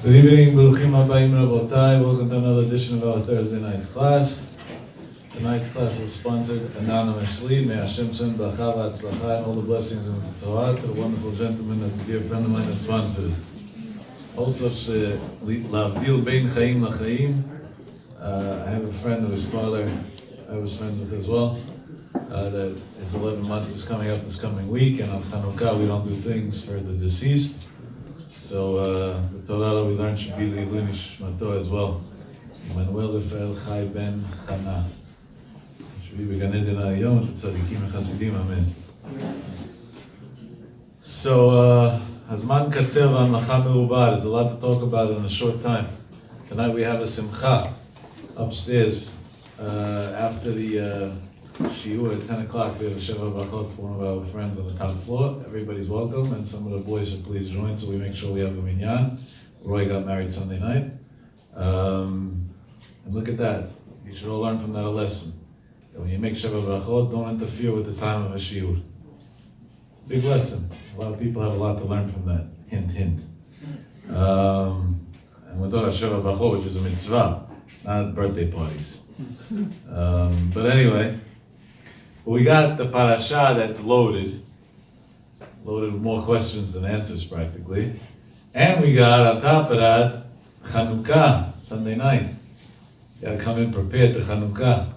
Good evening, Baruchim Habayim Rabotai. Welcome to another edition of our Thursday night's class. Tonight's class was sponsored anonymously. May Hashem send bracha v'atzlacha and all the blessings in the Torah to the wonderful gentleman that's a dear friend of mine that sponsored it. Also, Lavdil Bein Chaim L'Chaim. I have a friend whose father I was friends with as well. That his 11 months is coming up this coming week, and on CHANUKAH we don't do things for the deceased. So the Torah we learned should be Leilui Nishmato as well. Manuel Rafael Chai Ben Chana. Should be Gan Eden Hayom Tzadikim and Chasidim. Amen. So Hazman Katzer v'Hamlacha Meruba. There's a lot to talk about in a short time. Tonight we have a simcha upstairs after the shiur at 10 o'clock. We have a Sheva Brachot for one of our friends on the top floor. Everybody's welcome, and some of the boys should please join so we make sure we have a minyan. Roy got married Sunday night. And look at that. You should all learn from that a lesson. That when you make Sheva Brachot, don't interfere with the time of a shiur. It's a big lesson. A lot of people have a lot to learn from that. Hint, hint. And we're talking about Sheva Brachot, which is a mitzvah, not birthday parties. But anyway, we got the parasha that's loaded with more questions than answers practically. And we got, on top of that, CHANUKAH, Sunday night. You gotta come in prepared to CHANUKAH.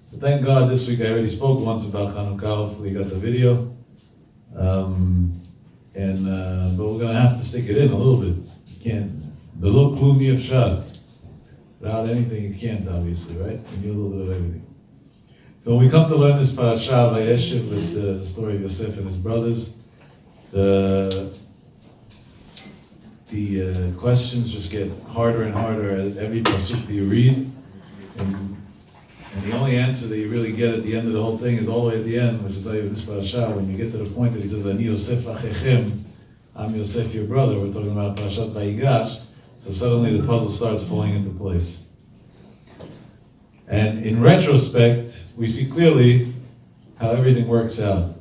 So thank God this week I already spoke once about CHANUKAH. Hopefully you got the video. But we're gonna have to stick it in a little bit. You can't, the look klumi of shad. Without anything you can't, obviously, right? You need a little bit of everything. So when we come to learn this parasha, Vayeshev, with the story of Yosef and his brothers, the questions just get harder and harder at every pasuk that you read. And the only answer that you really get at the end of the whole thing is all the way at the end, which is like this parasha, when you get to the point that he says, Ani Yosef achechem, I'm Yosef your brother. We're talking about Parashat Vayigash. So suddenly the puzzle starts falling into place. And in retrospect, we see clearly how everything works out.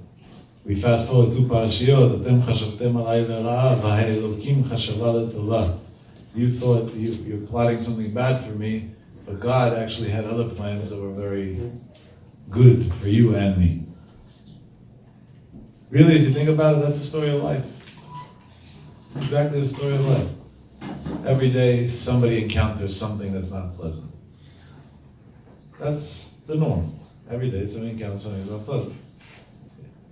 We fast forward to parashiyot. Atem chashavtem alai lera'a v'ha'elokim chashava l'tova. You thought you're plotting something bad for me, but God actually had other plans that were very good for you and me. Really, if you think about it, that's the story of life. Exactly the story of life. Every day, somebody encounters something that's not pleasant. That's the norm. Every day, somebody encounters something that's not pleasant.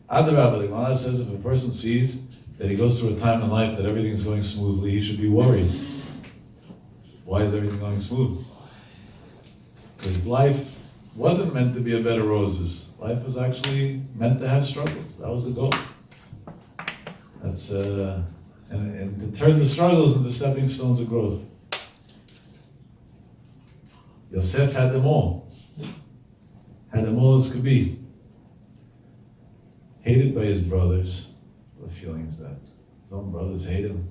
Adarabah, the Gemara says if a person sees that he goes through a time in life that everything's going smoothly, he should be worried. Why is everything going smooth? Because life wasn't meant to be a bed of roses. Life was actually meant to have struggles. That was the goal. That's and to turn the struggles into stepping stones of growth. Yosef had them all. Had them all as could be. Hated by his brothers. What feeling is that? His own brothers hate him.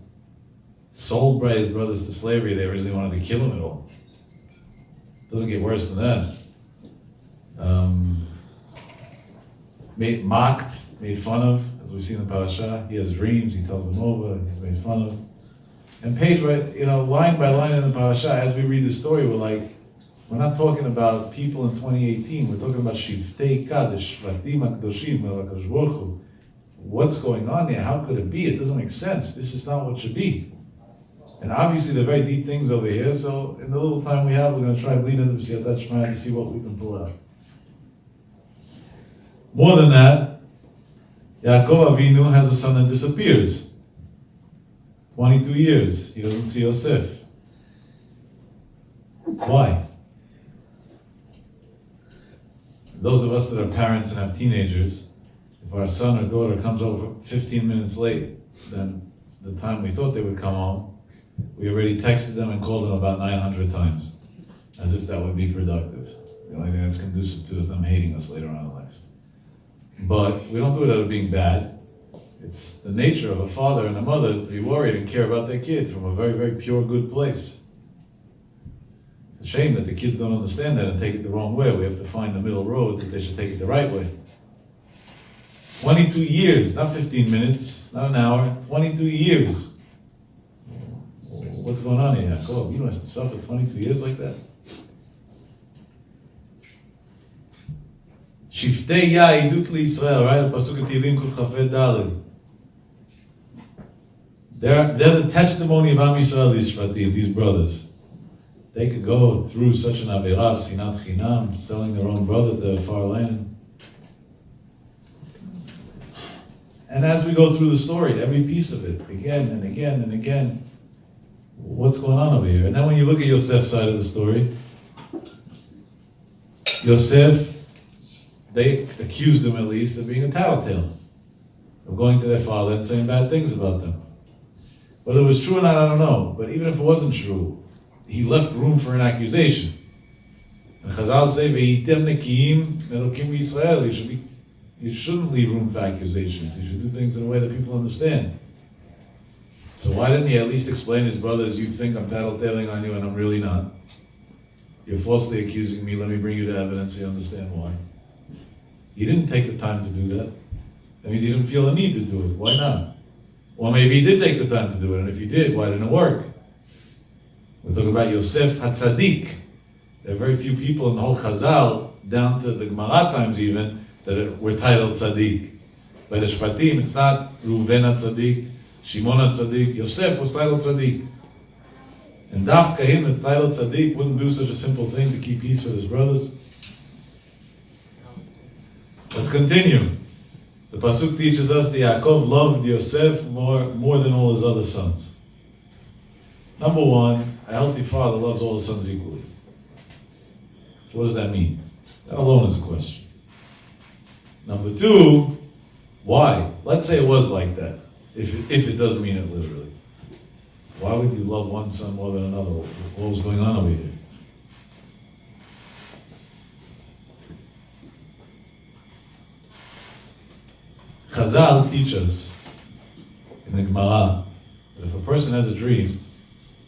Sold by his brothers to slavery. They originally wanted to kill him at all. Doesn't get worse than that. Mocked, made fun of, as we've seen in the parasha. He has dreams, he tells them over, he's made fun of. And line by line in the parasha, as we read the story, we're not talking about people in 2018, we're talking about Shiftei Kadosh, Shvatim HaKadoshim, HaKadosh Baruch Hu. What's going on there? How could it be? It doesn't make sense. This is not what should be. And obviously there are very deep things over here, so in the little time we have, we're going to try to bleed into the B'siyat Shema to see what we can pull out. More than that, Yaakov Avinu has a son that disappears. 22 years, he doesn't see Yosef. Why? Those of us that are parents and have teenagers, if our son or daughter comes over 15 minutes late than the time we thought they would come home, we already texted them and called them about 900 times, as if that would be productive. The only thing that's conducive to is them hating us later on in life. But we don't do it out of being bad. It's the nature of a father and a mother to be worried and care about their kid from a very, very pure, good place. It's a shame that the kids don't understand that and take it the wrong way. We have to find the middle road that they should take it the right way. 22 years, not 15 minutes, not an hour, 22 years. What's going on here, Yaakov? You don't have to suffer 22 years like that? Shiftei Ya Idut LiYisrael, right? Pasuk Tehillim Kuf Chafet Daled. They're the testimony of Am Yisrael, these Shvatim, these brothers. They could go through such an avirah, sinat chinam, selling their own brother to a far land. And as we go through the story, every piece of it, again and again and again, what's going on over here? And then when you look at Yosef's side of the story, Yosef, they accused him at least of being a tattletale, of going to their father and saying bad things about them. Whether it was true or not, I don't know. But even if it wasn't true, he left room for an accusation. And Chazal say, "Ve'item nekiim melokim Yisrael." You shouldn't leave room for accusations. You should do things in a way that people understand. So why didn't he at least explain to his brothers, you think I'm tattletaling on you and I'm really not? You're falsely accusing me, let me bring you to evidence so you understand why. He didn't take the time to do that. That means he didn't feel a need to do it. Why not? Or maybe he did take the time to do it, and if he did, why didn't it work? We're talking about Yosef HaTzadik. There are very few people in the whole Chazal, down to the Gemara times even, that were titled Tzadik. By the Shvatim, it's not Reuven HaTzadik, Shimon HaTzadik. Yosef was titled Tzadik. And Dafka him that's titled Tzadik wouldn't do such a simple thing to keep peace with his brothers. Let's continue. The Pasuk teaches us that Yaakov loved Yosef more than all his other sons. Number one, a healthy father loves all his sons equally. So what does that mean? That alone is a question. Number two, why? Let's say it was like that, if it doesn't mean it literally. Why would you love one son more than another? What was going on over here? Chazal teach us in the Gemara that if a person has a dream,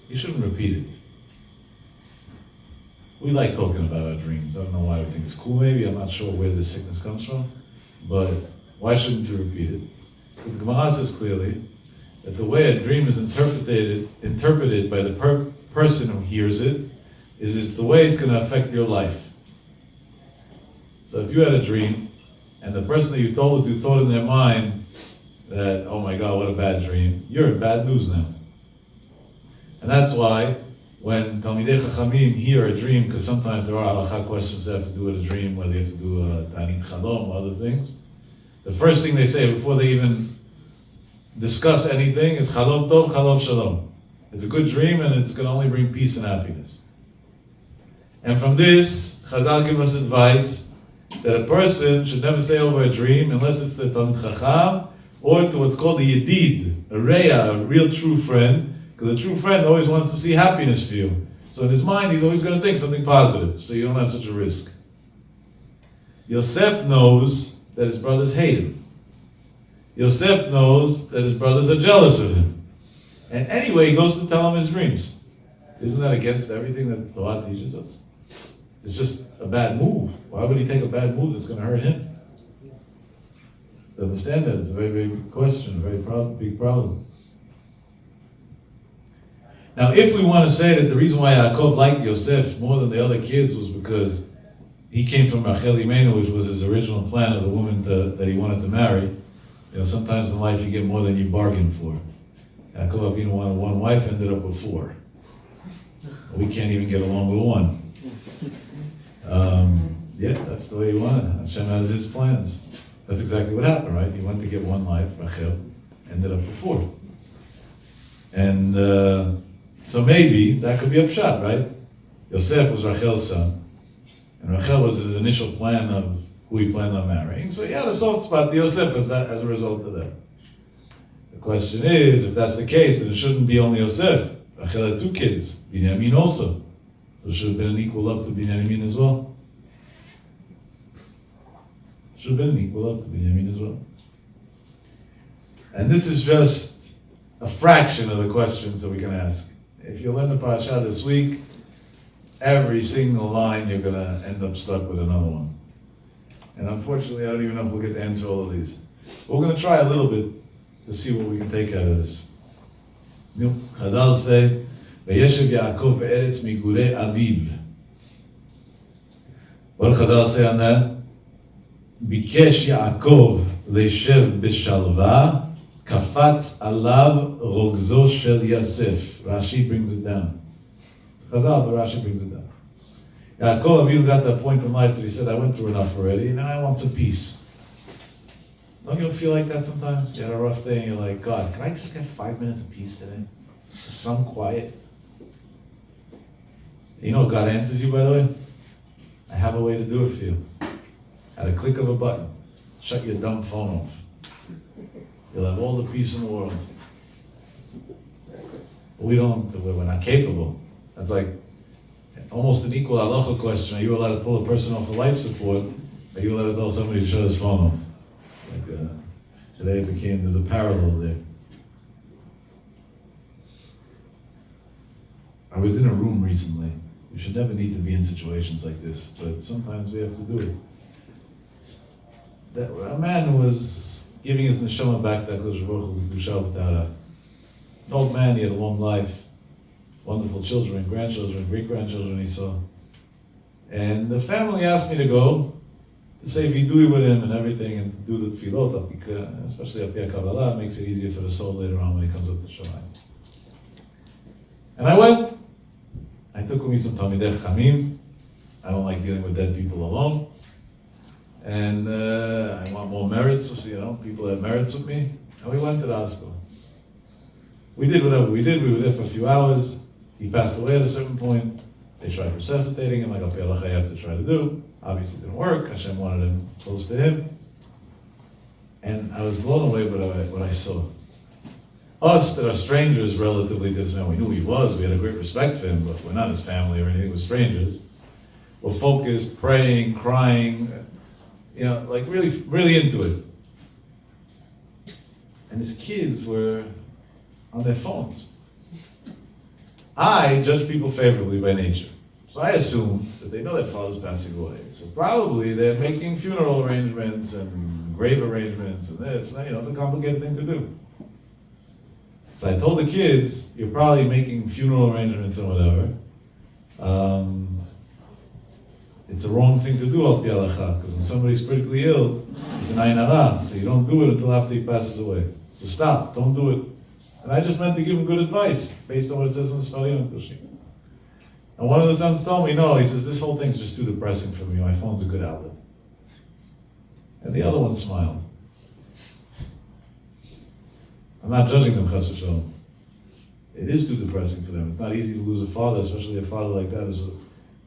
he shouldn't repeat it. We like talking about our dreams. I don't know why we think it's cool maybe. I'm not sure where this sickness comes from. But why shouldn't you repeat it? Because the Gemara says clearly that the way a dream is interpreted by the person who hears it is the way it's going to affect your life. So if you had a dream, and the person that you told it to thought in their mind that, oh my God, what a bad dream, you're in bad news now. And that's why when Talmidei Chachamim hear a dream, because sometimes there are halakha questions that have to do with a dream, whether you have to do a Ta'anit Chalom or other things, the first thing they say before they even discuss anything is Chalom Tov, Chalom Shalom. It's a good dream and it's going to only bring peace and happiness. And from this, Chazal give us advice that a person should never say over a dream unless it's the Talmid Chacham or to what's called a Yedid, a Reya, a real true friend, because a true friend always wants to see happiness for you. So in his mind, he's always going to think something positive, so you don't have such a risk. Yosef knows that his brothers hate him. Yosef knows that his brothers are jealous of him. And anyway, he goes to tell him his dreams. Isn't that against everything that the Torah teaches us? It's just a bad move. Why would he take a bad move that's going to hurt him? To understand that, it's a very big question, a very big problem. Now, if we want to say that the reason why Yaakov liked Yosef more than the other kids was because he came from Rachel Imenu, which was his original plan of the woman that he wanted to marry. You know, sometimes in life you get more than you bargain for. Yaakov Avinu wanted one wife, ended up with 4. We can't even get along with 1. Yeah, that's the way he wanted. Hashem has his plans. That's exactly what happened, right? He went to get 1 wife, Rachel, ended up with 4. And so maybe that could be a pshat, right? Yosef was Rachel's son, and Rachel was his initial plan of who he planned on marrying. So he had a soft spot to Yosef as a result of that. The question is, if that's the case, then it shouldn't be only Yosef. Rachel had 2 kids, Binyamin also. So there should have been an equal love to Binyamin as well. Should have been an equal love to Binyamin as well. And this is just a fraction of the questions that we can ask. If you learn the parasha this week, every single line you're going to end up stuck with another one. And unfortunately, I don't even know if we'll get to answer all of these. But we're going to try a little bit to see what we can take out of this. Chazal say וישב יעקב בארץ מגורי אביו. What Chazal say on that? ביקש יעקב לשב בשלווה, קפץ עליו רוגזו של יוסף. Rashi brings it down. It's Chazal, but Rashi brings it down. Yaakov Avinu got that point in life that he said, I went through enough already, now I want some peace. Don't you feel like that sometimes? You had a rough day and you're like, God, can I just get 5 minutes of peace today? Some quiet. You know God answers you, by the way? I have a way to do it for you. At a click of a button, shut your dumb phone off. You'll have all the peace in the world. We're not capable. That's like almost an equal halacha question. Are you allowed to pull a person off of life support? Are you allowed to tell somebody to shut his phone off? Like, today there's a parallel there. I was in a room recently. You should never need to be in situations like this, but sometimes we have to do it. A man was giving his neshama back to HaKadosh Baruch Hu, an old man, he had a long life, wonderful children, grandchildren, great-grandchildren he saw. And the family asked me to go to say vidui with him and everything, and to do the tefillot, especially up here Kabbalah, it makes it easier for the soul later on when he comes up to Shamayim. And I went. I took with me some Talmidei Chachamim. I don't like dealing with dead people alone. And I want more merits, people have merits with me. And we went to the hospital. We did whatever we did. We were there for a few hours. He passed away at a certain point. They tried resuscitating him, like I have to try to do. Obviously it didn't work. Hashem wanted him close to him. And I was blown away by what I saw. Us that are strangers relatively to this man, we knew who he was, we had a great respect for him, but we're not his family or anything, we're strangers. We're focused, praying, crying, like really, really into it. And his kids were on their phones. I judge people favorably by nature. So I assume that they know their father's passing away. So probably they're making funeral arrangements and grave arrangements and this, it's a complicated thing to do. So I told the kids, you're probably making funeral arrangements and whatever. It's the wrong thing to do al pi halacha, because when somebody's critically ill, it's an ayin hara, so you don't do it until after he passes away. So stop, don't do it. And I just meant to give him good advice, based on what it says in the Sfarim and Kushim. And one of the sons told me, no, he says, this whole thing's just too depressing for me, my phone's a good outlet. And the other one smiled. I'm not judging them, chas v'shalom. It is too depressing for them. It's not easy to lose a father, especially a father like that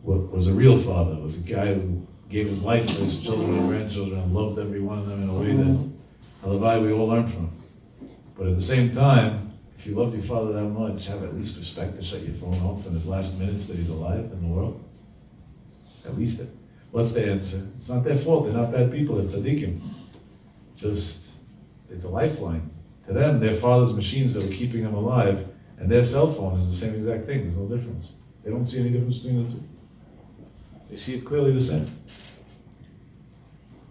was a real father, was a guy who gave his life for his children and grandchildren and loved every one of them in a way that, halavai, we all learn from. But at the same time, if you loved your father that much, have at least respect to shut your phone off in his last minutes that he's alive in the world. At least that. What's the answer? It's not their fault. They're not bad people. They're tzaddikim. Just, it's a lifeline. To them, their father's machines that were keeping them alive, and their cell phone is the same exact thing. There's no difference. They don't see any difference between the two. They see it clearly the same.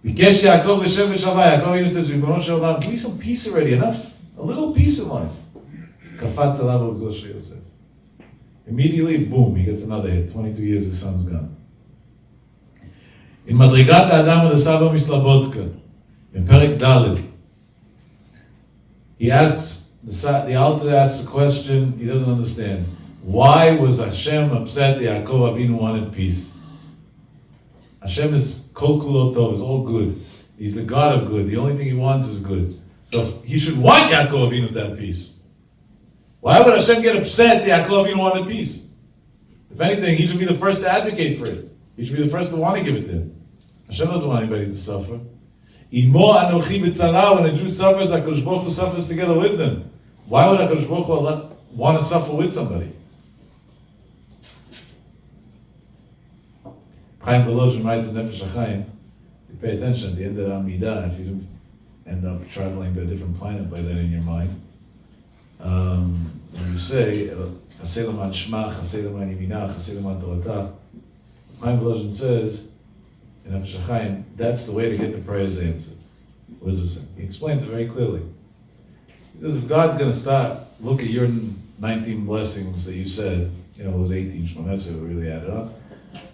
Bikesh Yaakov l'shem v'shavai. Yaakov even says, Ribono shel olam, give me some peace already, enough. A little peace in life. Kafat alav rogzo shel Yosef. Immediately, boom, he gets another hit. 22 years, his son's gone. In Madrigat Adam Adasaba Mislabodka, in Perek Daled, he asks, the Alter asks a question he doesn't understand. Why was Hashem upset that Yaakov Avinu wanted peace? Hashem is kol kulo tov, is all good. He's the God of good. The only thing he wants is good. So he should want Yaakov Avinu to have peace. Why would Hashem get upset that Yaakov Avinu wanted peace? If anything, he should be the first to advocate for it. He should be the first to want to give it to him. Hashem doesn't want anybody to suffer. Imo anochi b'tzara, when a Jew suffers, HaKadosh Baruch Hu suffers together with them. Why would HaKadosh Baruch Hu want to suffer with somebody? Chaim Volozhin writes in Nefesh HaChaim, you pay attention at the end of the Amidah, if you don't end up traveling to a different planet by that in your mind. When you say, Chasei l'man shma, Chasei l'man yiminah, Chasei l'man toratah, Chaim Volozhin says, in Nefesh HaChaim, that's the way to get the prayers answered. What does it say? He explains it very clearly. He says, if God's going to look at your 19 blessings that you said, those 18 shmonesa really added up,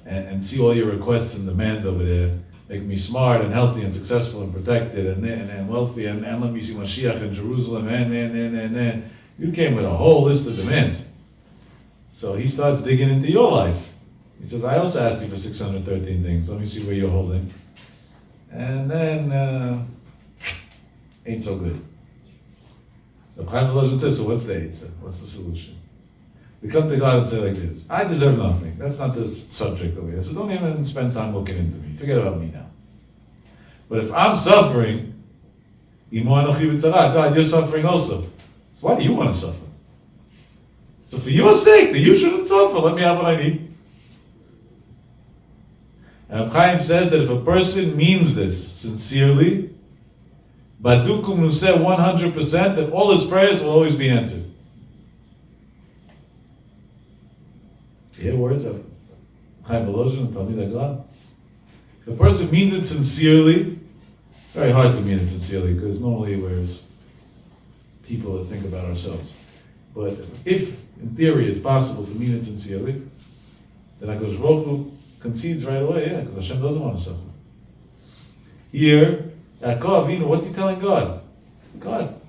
and see all your requests and demands over there, make me smart and healthy and successful and protected and wealthy, and let me see Mashiach in Jerusalem, and. You came with a whole list of demands. So he starts digging into your life. He says, I also asked you for 613 things. Let me see where you're holding. And then, ain't so good. So Chaim Volozhin says, so what's the answer? What's the solution? We come to God and say like this, I deserve nothing. That's not the subject over here. So don't even spend time looking into me. Forget about me now. But if I'm suffering, God, you're suffering also. So why do you want to suffer? So for your sake, that you shouldn't suffer, let me have what I need. And Chaim says that if a person means this sincerely, Badukum Nuseh 100%, that all his prayers will always be answered. You hear words of Chaim Volozhin and Talmid HaGad? If a person means it sincerely, it's very hard to mean it sincerely, because normally we're people that think about ourselves. But if, in theory, it's possible to mean it sincerely, then HaKadosh Baruch Hu concedes right away, because Hashem doesn't want to suffer. Here, Yaakov, what's he telling God? God,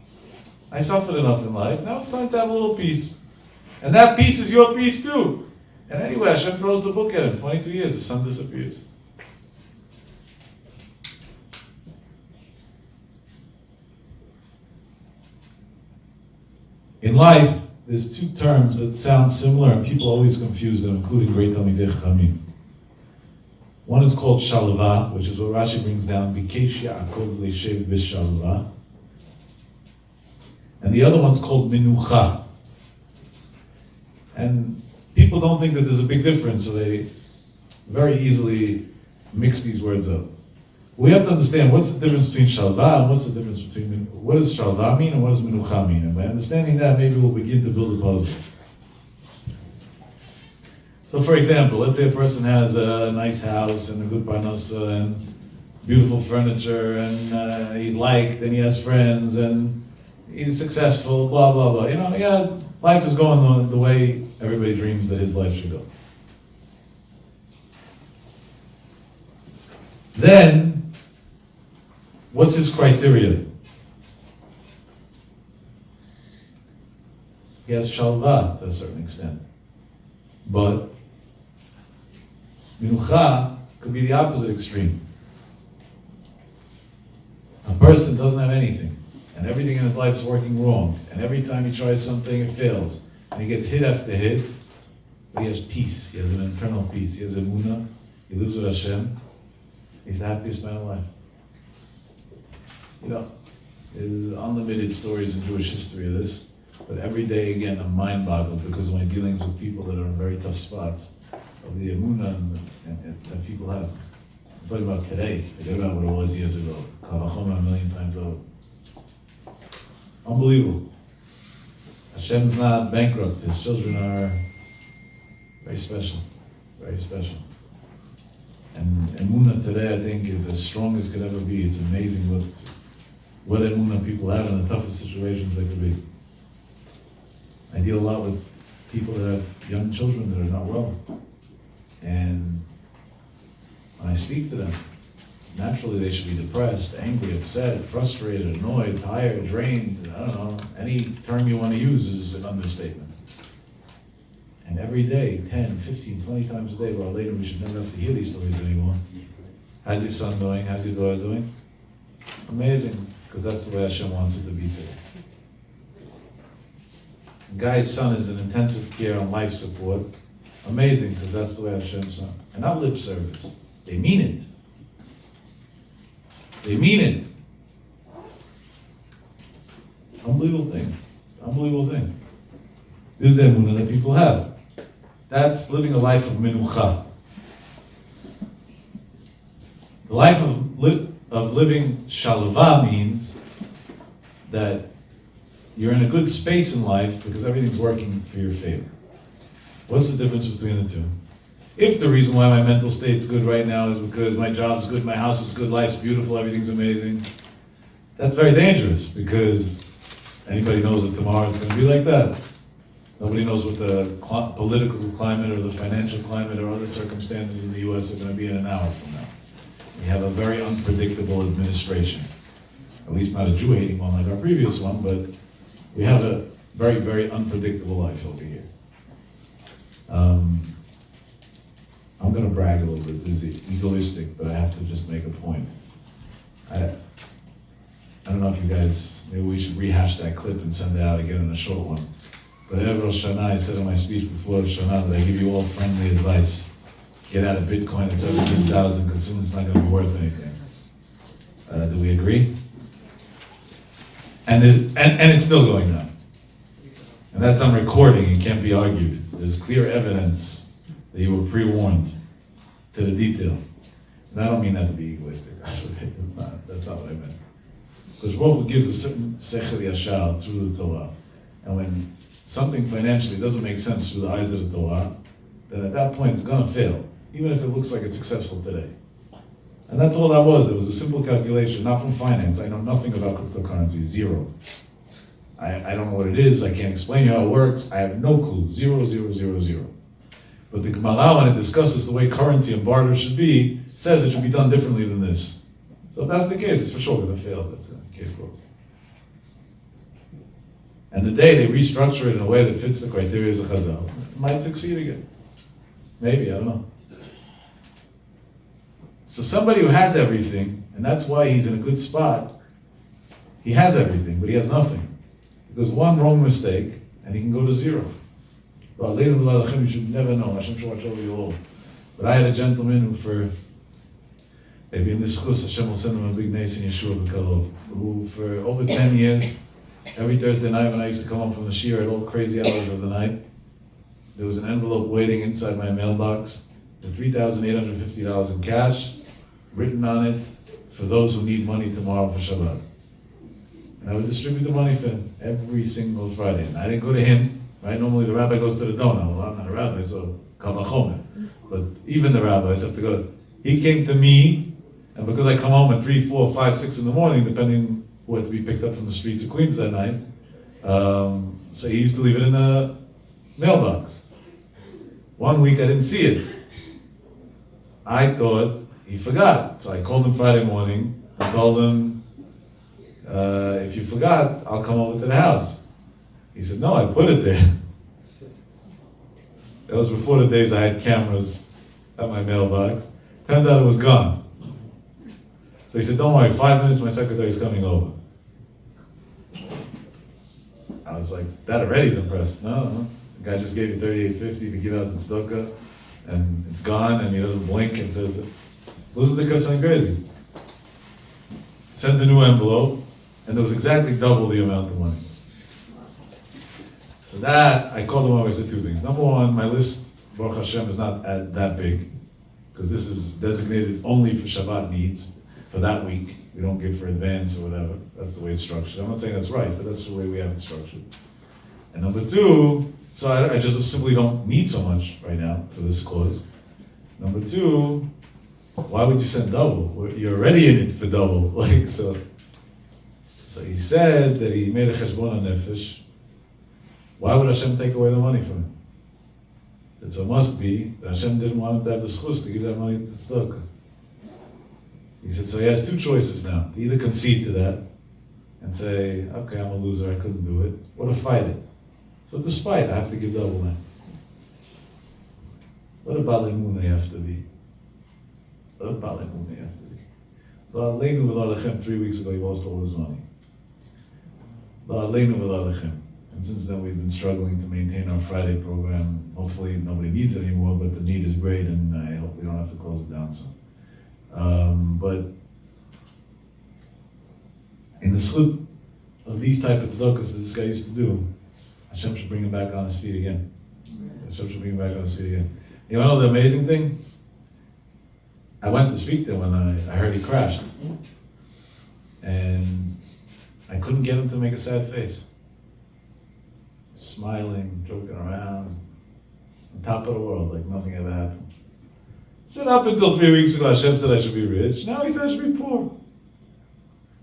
I suffered enough in life, now it's time to have a little peace. And that peace is your peace too. And anyway, Hashem throws the book at him. 22 years, the son disappears. In life, there's two terms that sound similar and people always confuse them, including great Talmidei Chachamim. One is called shalva, which is what Rashi brings down, Bikesh Yaakov leishev b'shalva. And the other one's called menucha. And people don't think that there's a big difference, so they very easily mix these words up. We have to understand what's the difference between shalva and what's the difference between, what does shalva mean and what does menucha mean? And by understanding that, maybe we'll begin to build a puzzle. So for example, let's say a person has a nice house and a good parnasa and beautiful furniture and he's liked and he has friends and he's successful, blah, blah, blah. Life is going the way everybody dreams that his life should go. Then, what's his criteria? He has shalva to a certain extent. But menucha could be the opposite extreme. A person doesn't have anything, and everything in his life is working wrong, and every time he tries something, it fails, and he gets hit after hit, but he has peace. He has an internal peace. He has emunah. He lives with Hashem. He's the happiest man alive. There's unlimited stories in Jewish history of this, but every day again I'm mind boggled because of my dealings with people that are in very tough spots of the emunah that people have. I'm talking about today. Forget about what it was years ago. Kavachoma a million times over. Unbelievable. Hashem's not bankrupt. His children are very special. Very special. And emunah today, I think, is as strong as could ever be. It's amazing what emunah people have in the toughest situations they could be. I deal a lot with people that have young children that are not well. And when I speak to them, naturally they should be depressed, angry, upset, frustrated, annoyed, tired, drained. I don't know. Any term you want to use is an understatement. And every day, 10, 15, 20 times a day, well, later we should never have to hear these stories anymore. How's your son doing? How's your daughter doing? Amazing, because that's the way Hashem wants it to be today. The guy's son is in intensive care on life support. Amazing, because that's the way Hashem's son. And not lip service. They mean it. They mean it. Unbelievable thing. Unbelievable thing. This is the emunah that people have. That's living a life of menucha. The life of living shalva means that you're in a good space in life because everything's working for your favor. What's the difference between the two? If the reason why my mental state's good right now is because my job's good, my house is good, life's beautiful, everything's amazing, that's very dangerous because anybody knows that tomorrow it's going to be like that. Nobody knows what the political climate or the financial climate or other circumstances in the U.S. are going to be in an hour from now. We have a very unpredictable administration. At least not a Jew-hating one like our previous one, but we have a very, very unpredictable life over here. I'm going to brag a little bit. This is egoistic, but I have to just make a point. I don't know if you guys, maybe we should rehash that clip and send it out again in a short one. But Erev Rosh Hashanah, I said in my speech before Rosh Hashanah that I give you all friendly advice. Get out of Bitcoin at 17,000 because soon it's not going to be worth anything. Do we agree? And it's still going down. And that's on recording, it can't be argued. There's clear evidence that you were pre-warned to the detail. And I don't mean that to be egoistic, actually. That's not what I meant. Because Baruch Hu gives a certain sechel yashar through the Torah. And when something financially doesn't make sense through the eyes of the Torah, then at that point it's going to fail, even if it looks like it's successful today. And that's all that was. It was a simple calculation, not from finance. I know nothing about cryptocurrency, zero. I don't know what it is. I can't explain how it works. I have no clue. 0, 0, 0, 0. But the Gemara, when it discusses the way currency and barter should be, says it should be done differently than this. So if that's the case, it's for sure going to fail. That's a case closed. And the day they restructure it in a way that fits the criteria of Chazal, it might succeed again. Maybe, I don't know. So somebody who has everything, and that's why he's in a good spot, he has everything, but he has nothing. Because one wrong mistake, and he can go to zero. But you should never know. Hashem should watch over you all. But I had a gentleman who maybe in this chus, Hashem will send him a big nace in Yeshua B'Kalov, who for over 10 years, every Thursday night when I used to come home from the shiur at all crazy hours of the night, there was an envelope waiting inside my mailbox with $3,850 in cash, written on it, for those who need money tomorrow for Shabbat. And I would distribute the money for him every single Friday. And I didn't go to him, right? Normally the rabbi goes to the donor. Well, I'm not a rabbi, so kal vachomer. But even the rabbis have to go. He came to me, and because I come home at 3, 4, 5, 6 in the morning, depending who had to be picked up from the streets of Queens that night, so he used to leave it in the mailbox. One week I didn't see it. I thought he forgot. So I called him Friday morning and told him, if you forgot, I'll come over to the house. He said, no, I put it there. That was before the days I had cameras at my mailbox. Turns out it was gone. So he said, don't worry, 5 minutes, my secretary's coming over. I was like, that already's impressed. No. The guy just gave you $38.50 to give out the tzedakah, and it's gone, and he doesn't blink and says, listen to something crazy. Sends a new envelope, and there was exactly double the amount of money. So that, I called him over, I said 2 things. Number one, my list, Baruch Hashem, is not that big, because this is designated only for Shabbat needs, for that week. We don't give for advance or whatever. That's the way it's structured. I'm not saying that's right, but that's the way we have it structured. And number two, so I just simply don't need so much right now for this cause. Number two, why would you send double? You're already in it for double. So he said that he made a cheshbon nefesh. Why would Hashem take away the money from him? It so must be that Hashem didn't want him to have the schus to give that money to the tzedakah. He said, so he has 2 choices now. To either concede to that and say, okay, I'm a loser, I couldn't do it, or to fight it. So despite, I have to give double now. What a Bal Emunah you have to be. What a Bal Emunah you have to be. Ba'aleinu v'lalachem, 3 weeks ago, he lost all his money. Ba'aleinu v'lalachem. And since then, we've been struggling to maintain our Friday program. Hopefully, nobody needs it anymore, but the need is great, and I hope we don't have to close it down soon. But in the slip of these type of tzedakahs that this guy used to do, Hashem should bring him back on his feet again. Hashem should bring him back on his feet again. You want to know the amazing thing? I went to speak to him when I heard he crashed. And I couldn't get him to make a sad face. Smiling, joking around, on top of the world, like nothing ever happened. Said up until 3 weeks ago, Hashem said I should be rich. Now he said I should be poor.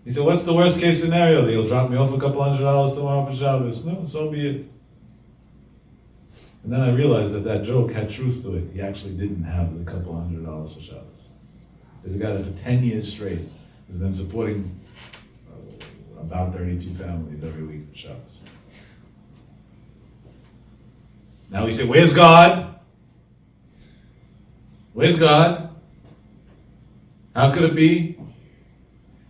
He said, what's the worst case scenario? That he'll drop me off a couple $100 tomorrow for Shabbos? No, so be it. And then I realized that joke had truth to it. He actually didn't have the couple $100 for Shabbos. There's a guy that for 10 years straight has been supporting about 32 families every week for Shabbos. Now we say, where's God? Where's God? How could it be?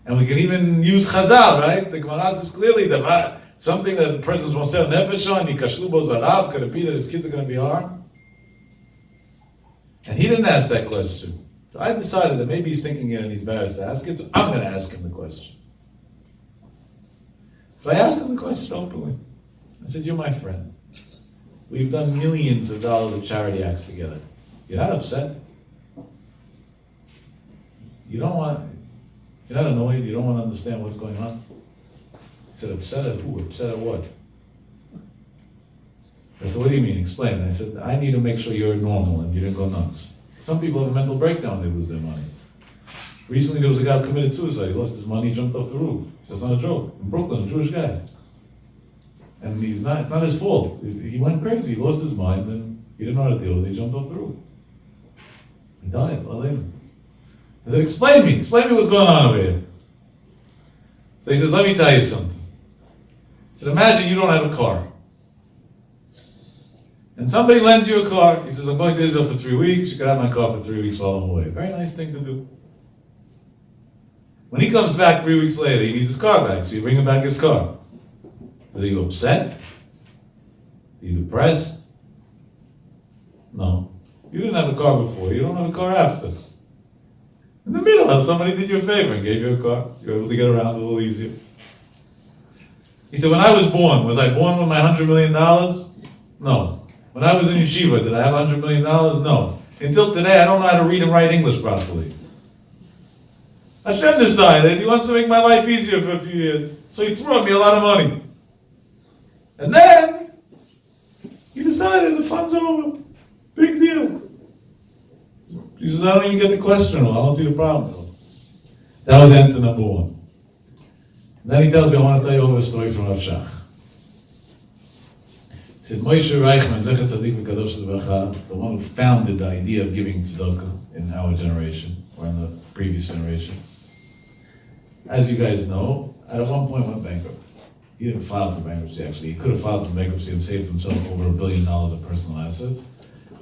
And we can even use Chazal, right? The Gemara says clearly that something that the person's Moser Nefesh on, Yikashlu Bo Zarav, could it be that his kids are going to be harmed? And he didn't ask that question. So I decided that maybe he's thinking it and he's embarrassed to ask it, so I'm going to ask him the question. So I asked him the question openly. I said, you're my friend. We've done millions of dollars of charity acts together. You're not upset? You're not annoyed? You don't want to understand what's going on? He said, upset at who? Upset at what? I said, what do you mean? Explain. And I said, I need to make sure you're normal and you didn't go nuts. Some people have a mental breakdown when they lose their money. Recently there was a guy who committed suicide. He lost his money, he jumped off the roof. That's not a joke. In Brooklyn, a Jewish guy. And it's not his fault. He went crazy, he lost his mind, and he didn't know how to deal with it, he jumped off the roof. He died, I said, explain me what's going on over here. So he says, let me tell you something. He said, imagine you don't have a car. And somebody lends you a car. He says, I'm going to Israel for 3 weeks, you can have my car for 3 weeks while I'm away. Very nice thing to do. When he comes back 3 weeks later, he needs his car back, so you bring him back his car. Are you upset? Are you depressed? No. You didn't have a car before, you don't have a car after. In the middle, somebody did you a favor and gave you a car. You were able to get around a little easier. He said, when I was I born with my $100 million? No. When I was in yeshiva, did I have $100 million? No. Until today, I don't know how to read and write English properly. Hashem decided he wants to make my life easier for a few years, so he threw at me a lot of money. And then, he decided the fun's over. Big deal. He says, I don't even get the question, I don't see the problem. That was answer number one. And then he tells me, I want to tell you over a story from Rav Shach. He said, Moshe Reichman, Zecher Tzadik V'Kadosh L'Bracha, the one who founded the idea of giving tzedakah in our generation, or in the previous generation, as you guys know, at one point went bankrupt. He didn't file for bankruptcy, actually. He could have filed for bankruptcy and saved himself over $1 billion of personal assets.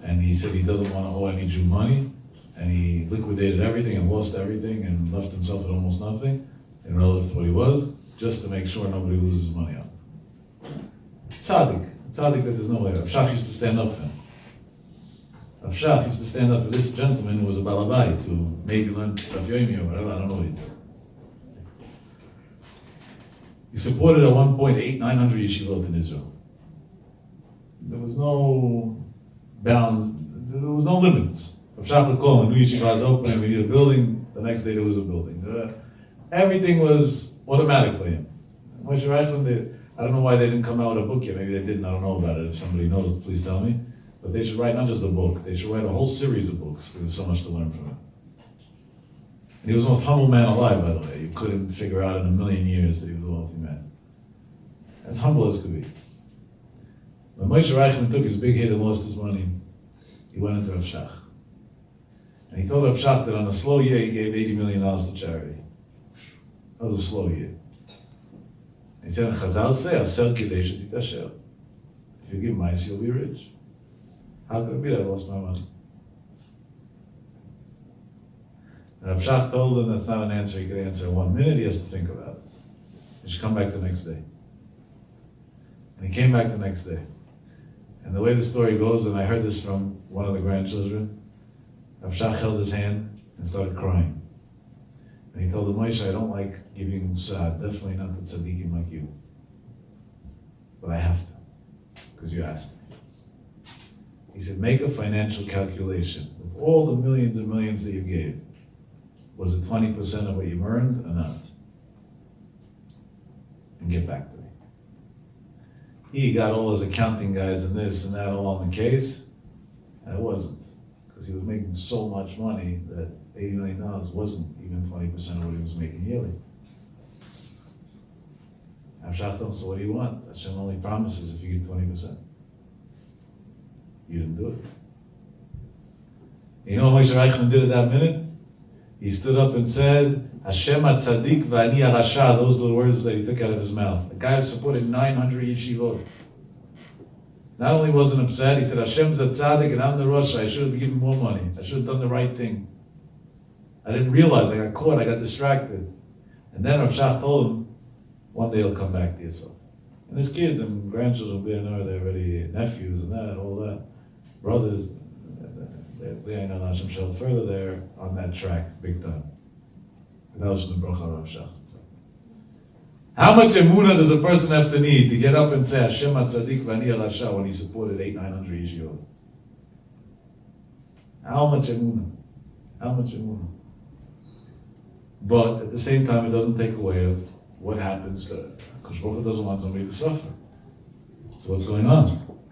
And he said he doesn't want to owe any Jew money. And he liquidated everything and lost everything and left himself with almost nothing in relative to what he was, just to make sure nobody loses money on him. Tzaddik that there's no way. Rav Shach used to stand up for him. Rav Shach used to stand up for this gentleman who was a balabai to maybe learn Daf Yomi or whatever, I don't know what he did. He supported at one point 900 yeshivot in Israel. There was no bounds, there was no limits. Rav Shach would call him, a new yeshiva is open and we need a building, the next day there was a building. Everything was automatic for him. Moshe Reichman, I don't know why they didn't come out with a book yet, maybe they didn't, I don't know about it. If somebody knows, please tell me. But they should write not just a book, they should write a whole series of books, because there's so much to learn from it. And he was the most humble man alive, by the way. You couldn't figure out in a million years that he was a wealthy man. As humble as could be. When Moshe Reichman took his big hit and lost his money, he went into Rav Shach. And he told Rav Shach that on a slow year he gave $80 million to charity. That was a slow year. And he said, Chazal say, Aser Kidei Shetitasher. If you give mice, you'll be rich. How could it be that I lost my money? And Rav Shach told him that's not an answer he could answer in 1 minute, he has to think about it. He should come back the next day. And he came back the next day. And the way the story goes, and I heard this from one of the grandchildren, Rav Shach held his hand and started crying. And he told him, Moshe, I don't like giving Musad, definitely not to tzaddikim like you. But I have to, because you asked me. He said, make a financial calculation. With all the millions and millions that you gave, was it 20% of what you earned or not? And get back to me. He got all his accounting guys and this and that all in the case, and it wasn't. Because he was making so much money that $80 million wasn't even 20% of what he was making yearly. Rav Shach told him, so what do you want? Hashem only promises if you give 20%. You didn't do it. You know what Moshe Reichman did at that minute? He stood up and said, Hashem HaTzadik v'ani HaRasha. Those are the words that he took out of his mouth. The guy who supported 900 yeshivot. Not only wasn't upset, he said, Hashem's a tzaddik and I'm the Rosh. I should have given more money. I should have done the right thing. I didn't realize. I got caught. I got distracted. And then Rav Shach told him, one day he'll come back to yourself. And his kids and grandchildren will be in there. They're already nephews and that, all that. Brothers, they ain't on Hashem Shel further there on that track, big time. That was from the Bracha Rav Shach. How much emunah does a person have to need to get up and say Hashem HaTzadik v'ani HaRasha when he supported 900 yeshivot? How much emunah? How much emunah? But at the same time, it doesn't take away of what happens. Because Baruch Hu doesn't want somebody to suffer. So what's going on?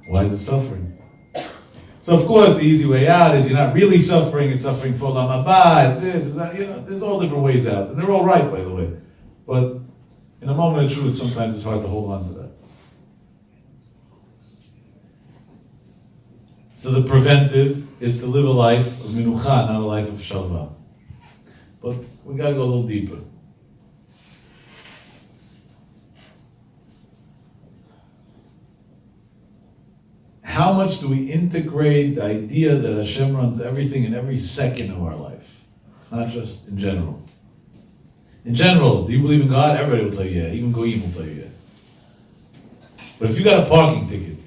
Why is it suffering? So of course, the easy way out is you're not really suffering. It's suffering for Olam Haba. It's this. It's that. You know, there's all different ways out, and they're all right, by the way. But in a moment of truth, sometimes it's hard to hold on to that. So the preventive is to live a life of minucha, not a life of shalva. But we got to go a little deeper. How much do we integrate the idea that Hashem runs everything in every second of our life? Not just in general. In general, do you believe in God? Everybody will tell you yeah. Even Goyim will tell you yeah. But if you got a parking ticket,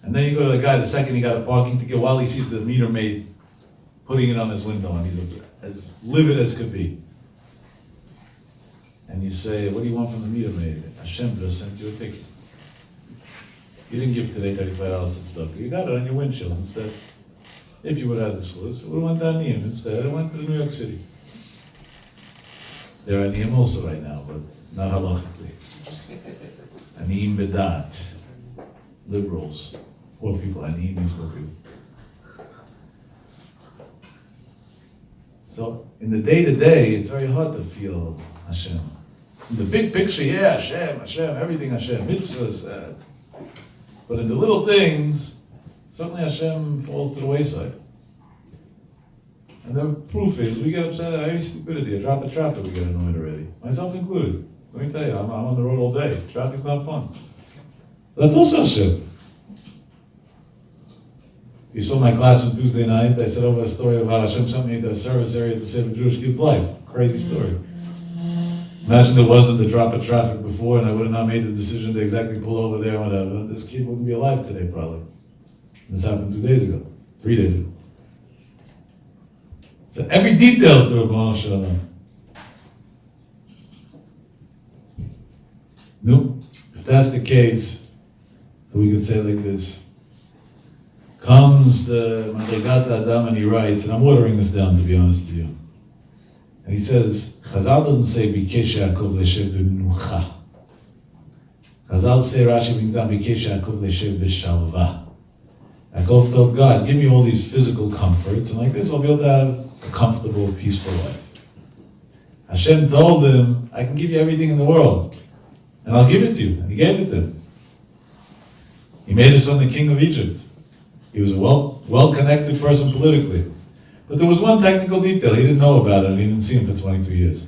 and then you go to the guy the second he got a parking ticket, while he sees the meter maid putting it on his window, and he's as livid as could be. And you say, what do you want from the meter maid? Hashem just sent you a ticket. You didn't give today $35 to stuff. You got it on your windshield instead. If you would have had the sluice, it would have went down Niyam. Instead, it went to New York City. They're at Niyam also right now, but not halachically. Aniyim bedat. Liberals. Poor people. Aniyim means poor people. So, in the day-to-day, it's very hard to feel Hashem. In the big picture, yeah, Hashem, everything Hashem, mitzvahs. But in the little things, suddenly Hashem falls to the wayside. And the proof is, we get upset at every stupidity. A drop of traffic, we get annoyed already. Myself included. Let me tell you, I'm on the road all day. Traffic's not fun. That's also Hashem. You saw my class on Tuesday night. I said over a story of how Hashem sent me into a service area to save a Jewish kid's life. Crazy story. Imagine there wasn't a drop of traffic before and I would have not made the decision to exactly pull over there or whatever. This kid wouldn't be alive today, probably. This happened 3 days ago. So every detail is the Rabban Shalom. No, if that's the case, so we could say like this. Comes the Madrigat Adam and he writes, and I'm watering this down to be honest with you. And he says, Chazal doesn't say Bikesh Yaakov leshev b'menucha. Chazal say, Rashi brings down Bikesh Yaakov leshev b'shalva. Yaakov told God, give me all these physical comforts, and like this I'll be able to have a comfortable, peaceful life. Hashem told him, I can give you everything in the world, and I'll give it to you. And he gave it to him. He made his son the king of Egypt. He was a well-connected person politically. But there was one technical detail. He didn't know about it, and he didn't see him for 22 years.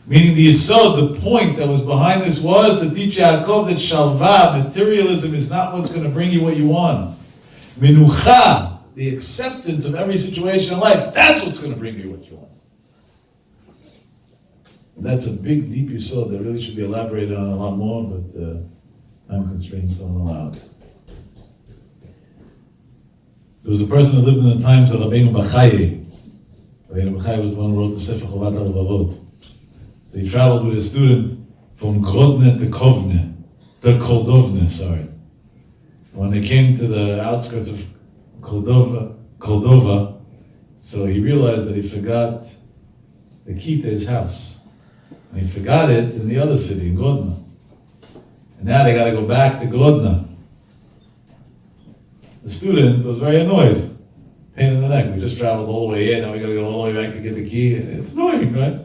Meaning the yesod, the point that was behind this was to teach Yaakov that shalva, materialism, is not what's going to bring you what you want. Menucha, the acceptance of every situation in life, that's what's going to bring you what you want. And that's a big, deep yesod that really should be elaborated on a lot more, but time constraints don't allow it. There was a person that lived in the times of Rabbeinu Bachai. Rabbeinu Bachai was the one who wrote the Sefer Chovat HaLevavot. So he traveled with a student from Grodne to Koldovne. When they came to the outskirts of Koldova, so he realized that he forgot the key to his house. And he forgot it in the other city, in Grodno. And now they got to go back to Grodno. The student was very annoyed. Pain in the neck. We just traveled all the way here, now we got to go all the way back to get the key. It's annoying, right?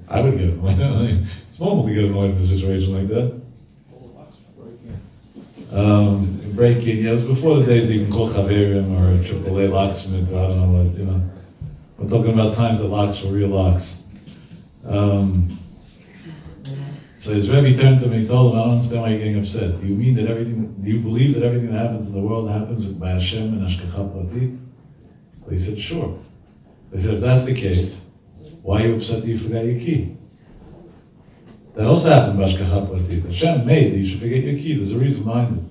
I would get annoyed. It's normal to get annoyed in a situation like that. break in. Yeah, it was before the days that you can call Chaverim or AAA locksmith or I don't know what, you know. We're talking about times that locks were real locks. So his Rebbe turned to me and told him, I don't understand why you're getting upset. Do you believe that everything that happens in the world happens by Hashem and Hashgacha Pratit? So he said, sure. He said, if that's the case, why are you upset that you forgot your key? That also happened by Hashgacha Pratit. Hashem made that you should forget your key. There's a reason behind it.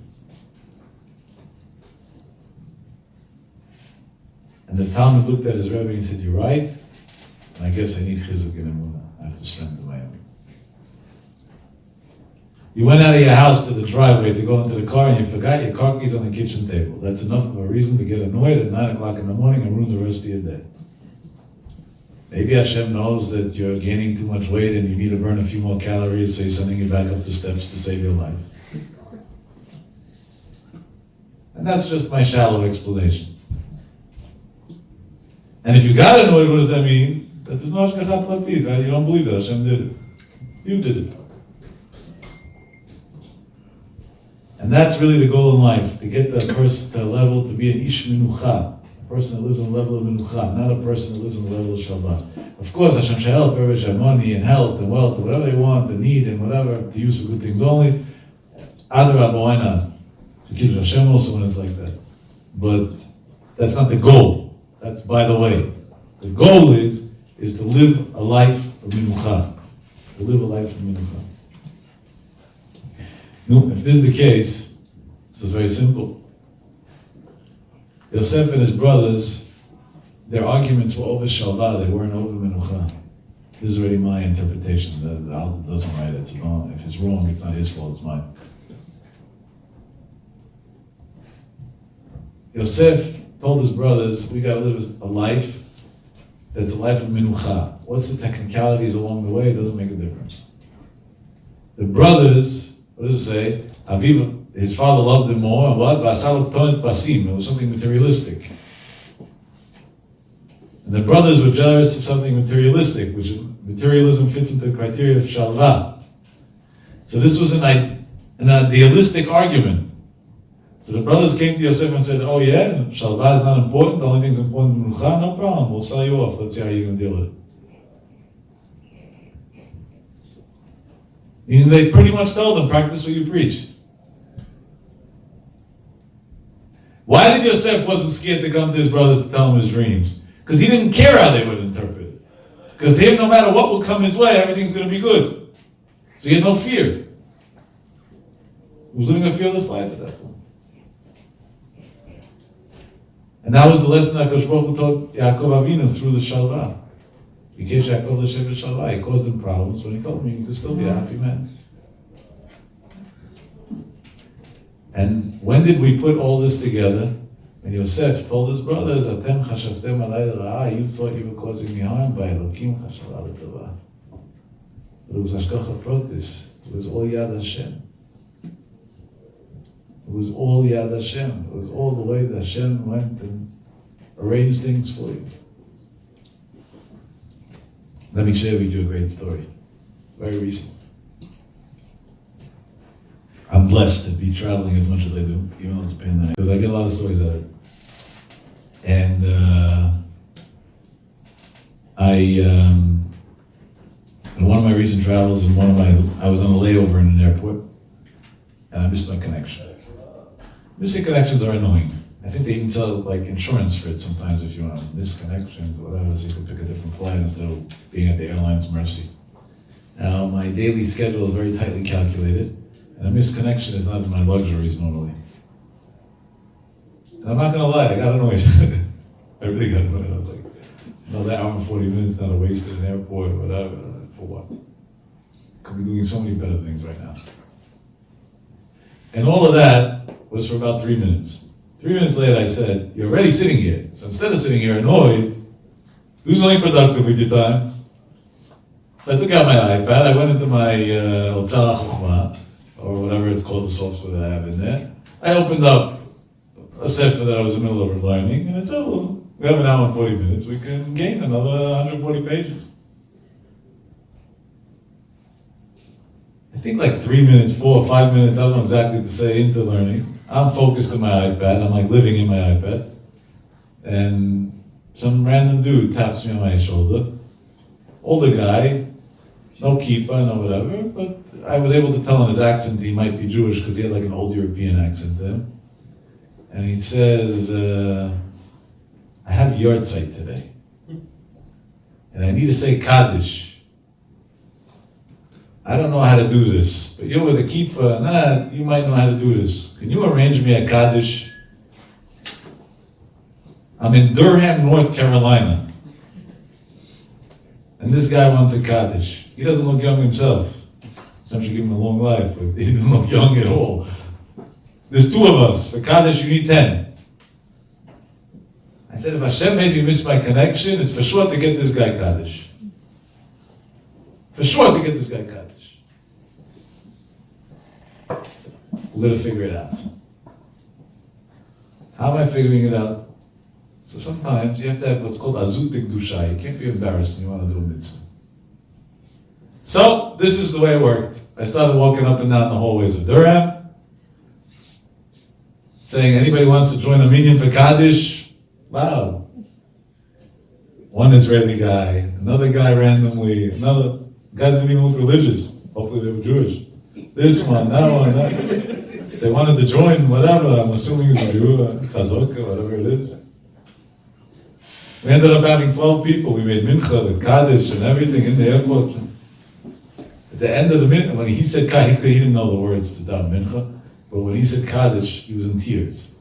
And the Talmud looked at his Rebbe and he said, you're right, and I guess I need chizuk in emunah. I have to strengthen my emunah. You went out of your house to the driveway to go into the car and you forgot your car keys on the kitchen table. That's enough of a reason to get annoyed at 9 o'clock in the morning and ruin the rest of your day. Maybe Hashem knows that you're gaining too much weight and you need to burn a few more calories, so he's sending you back up the steps to save your life. And that's just my shallow explanation. And if you got annoyed, what does that mean? That there's no Hashgacha Pratit, right? You don't believe that Hashem did it. You did it. And that's really the goal in life, to get that person to a level, to be an ish minucha, a person that lives on the level of minucha, not a person that lives on the level of Shabbat. Of course, Hashem shall help everybody should have money and health and wealth and whatever they want, and need and whatever, to use for good things only. Adarabah, why not? To keep Hashem also when it's like that. But that's not the goal. That's by the way. The goal is to live a life of minucha. To live a life of minucha. No, if this is the case, so it's very simple. Yosef and his brothers, their arguments were over Shalva, they weren't over Menucha. This is already my interpretation. The Alta doesn't write it. It's wrong. If it's wrong, it's not his fault, it's mine. Yosef told his brothers, we got to live a life that's a life of Menucha. What's the technicalities along the way? It doesn't make a difference. The brothers, what does it say? Aviv, his father loved him more, and what? Vasal tonet pasim. It was something materialistic. And the brothers were jealous of something materialistic, which materialism fits into the criteria of shalva. So this was an idealistic argument. So the brothers came to Yosef and said, oh yeah, shalva is not important, the only thing is important is menucha, no problem, we'll sell you off, let's see how you're going to deal with it. Meaning they pretty much told them, practice what you preach. Why did Yosef wasn't scared to come to his brothers to tell him his dreams? Because he didn't care how they would interpret it. Because to him, no matter what will come his way, everything's going to be good. So he had no fear. He was living a fearless life at that point. And that was the lesson that HaKadosh Baruch Hu taught Yaakov Avinu through the Shalva. He caused him problems, but he told him you can still be a happy man. And when did we put all this together? When Yosef told his brothers, Atem chashavtem alay la'ah, you thought you were causing me harm by Elokim chashav l'tova. But it was Hashgacha Pratis. It was all Yad Hashem. It was all Yad Hashem. It was all the way that Hashem went and arranged things for you. Let me share with you a great story. Very recent. I'm blessed to be traveling as much as I do, even though it's a pandemic, because I get a lot of stories out of it. And in one of my recent travels, I was on a layover in an airport, and I missed my connection. Missing connections are annoying. I think they even sell like insurance for it sometimes if you want to miss connections or whatever, so you can pick a different flight instead of being at the airline's mercy. Now, my daily schedule is very tightly calculated, and a missed connection is not in my luxuries normally. And I'm not going to lie, I got annoyed. I really got annoyed. I was like, another hour and 40 minutes not a waste at an airport or whatever. For what? Could be doing so many better things right now. And all of that was for about 3 minutes. 3 minutes later, I said, you're already sitting here. So instead of sitting here annoyed, do something productive with your time. So I took out my iPad, I went into my Otzar HaChochma, or whatever it's called, the software that I have in there. I opened up a sefer that I was in the middle of learning, and I said, well, we have an hour and 40 minutes, we can gain another 140 pages. I think like 3 minutes, 4 or 5 minutes, I don't know exactly to say, into learning. I'm focused on my iPad. I'm like living in my iPad. And some random dude taps me on my shoulder. Older guy, no kippah, no whatever, but I was able to tell in his accent he might be Jewish because he had like an old European accent to him. And he says, I have Yortzeit today. And I need to say Kaddish. I don't know how to do this, but you're with a kippah, you might know how to do this. Can you arrange me a Kaddish? I'm in Durham, North Carolina. And this guy wants a Kaddish. He doesn't look young himself. Hashem should give him a long life, but he didn't look young at all. There's 2 of us. For Kaddish, you need 10. I said, if Hashem made me miss my connection, it's for sure to get this guy Kaddish. For sure to get this guy Kaddish. So, we're going to figure it out. How am I figuring it out? So sometimes you have to have what's called azut dusha. You can't be embarrassed when you want to do a mitzvah. So, this is the way it worked. I started walking up and down the hallways of Durham, saying, anybody wants to join a minyan for Kaddish? Wow. One Israeli guy, another guy randomly, another, guys didn't even look religious. Hopefully they were Jewish. This one, that one, that. They wanted to join, whatever, I'm assuming it's a Jew, Chazok, whatever it is. We ended up having 12 people. We made mincha with Kaddish and everything in the airport. At the end of the mincha, when he said Kaddish, he didn't know the words to daven mincha, but when he said Kaddish, he was in tears.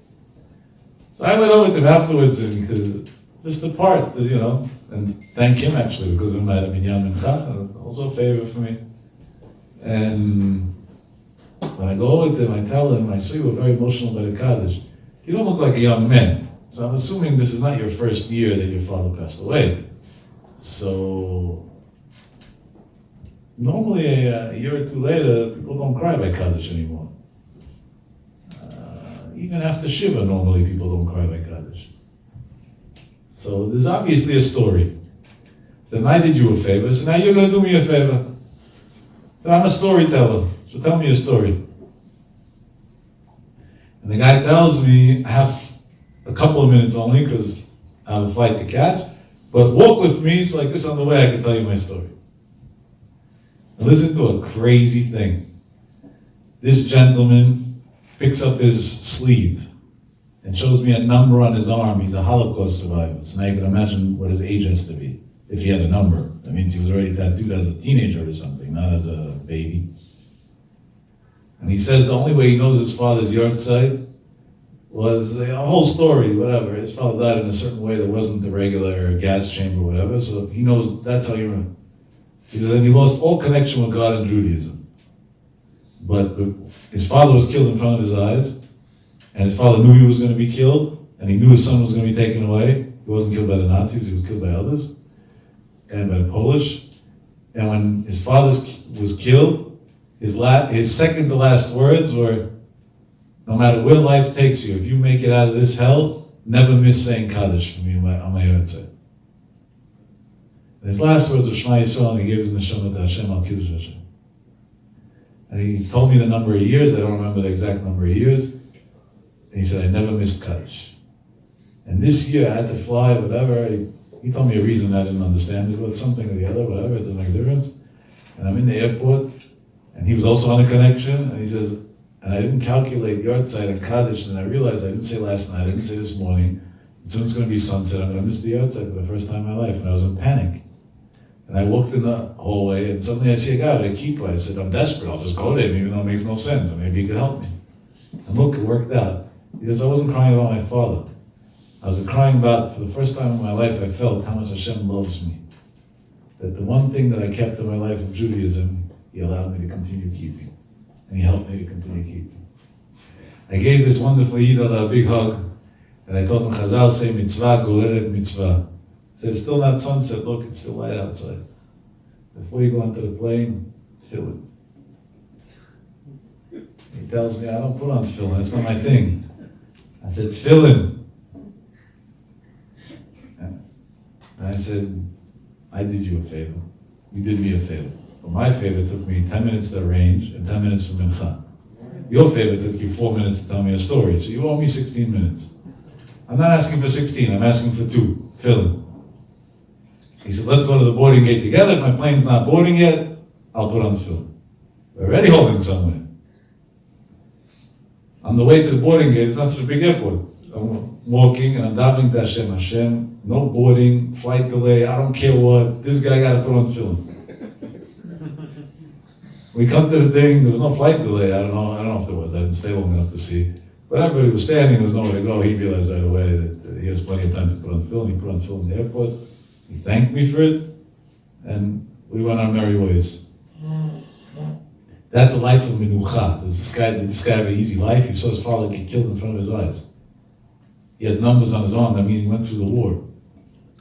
So I went over to him afterwards and just a part, and thank him actually, because of my minyan mincha. It was also a favor for me. And when I go over to him, I tell him, I saw you were very emotional about the Kaddish. You don't look like a young man. So I'm assuming this is not your first year that your father passed away. So normally a year or 2 later, people don't cry by Kaddish anymore. Even after Shiva, normally people don't cry by Kaddish. So there's obviously a story. So then I did you a favor, so now you're going to do me a favor. So I'm a storyteller, so tell me a story. And the guy tells me, I have a couple of minutes only, because I have a flight to catch, but walk with me, so like this on the way I can tell you my story. And listen to a crazy thing. This gentleman picks up his sleeve and shows me a number on his arm. He's a Holocaust survivor, so now you can imagine what his age has to be, if he had a number. That means he was already tattooed as a teenager or something, not as a baby. And he says the only way he knows his father's yahrzeit was a whole story, whatever. His father died in a certain way that wasn't the regular gas chamber, whatever, so he knows that's how you remember. He says, and he lost all connection with God and Judaism. But his father was killed in front of his eyes, and his father knew he was going to be killed, and he knew his son was going to be taken away. He wasn't killed by the Nazis, he was killed by others, and by the Polish. And when his father was killed, his second to last words were, no matter where life takes you, if you make it out of this hell, never miss saying Kaddish for me on my yahrzeit. And his last words were Shema Yisrael, and he gave his neshama to Hashem al Kiddush Hashem. And he told me the number of years, I don't remember the exact number of years, and he said, I never missed Kaddish. And this year I had to fly, whatever, he told me a reason I didn't understand it, but something or the other, whatever, it doesn't make a difference. And I'm in the airport, and he was also on a connection, and he says, and I didn't calculate the yahrzeit and Kaddish, and I realized I didn't say last night, I didn't say this morning, as soon as it's going to be sunset, I'm going to miss the yahrzeit for the first time in my life, and I was in panic. And I walked in the hallway, and suddenly I see a guy with a kippah. I said, I'm desperate, I'll just go to him, even though it makes no sense, and maybe he could help me. And look, it worked out. He says, I wasn't crying about my father. I was crying about, for the first time in my life, I felt how much Hashem loves me. That the one thing that I kept in my life of Judaism, He allowed me to continue keeping. And He helped me to continue keeping. I gave this wonderful Yid a big hug, and I told him, Chazal say, mitzvah goreret mitzvah. I said, it's still not sunset, look, it's still light outside. Before you go onto the plane, fill it. He tells me, I don't put on tefillin, that's not my thing. I said, tefillin. And I said, I did you a favor. You did me a favor. But my favor took me 10 minutes to arrange and 10 minutes for mincha. your favor took you 4 minutes to tell me a story, so you owe me 16 minutes. I'm not asking for 16, I'm asking for 2. Fill in. He said, let's go to the boarding gate together. If my plane's not boarding yet, I'll put on the film. We're already holding somewhere. On the way to the boarding gate, it's not such a big airport. I'm walking and I'm davening to Hashem. Hashem, no boarding, flight delay, I don't care what. This guy got to put on film. We come to the thing, there was no flight delay. I don't know if there was. I didn't stay long enough to see. But everybody was standing, there was nowhere to go. He realized right away that he has plenty of time to put on film. He put on film in the airport. He thanked me for it, and we went our merry ways. That's a life of menucha. Did this guy have an easy life? He saw his father get killed in front of his eyes. He has numbers on his arm, that means he went through the war.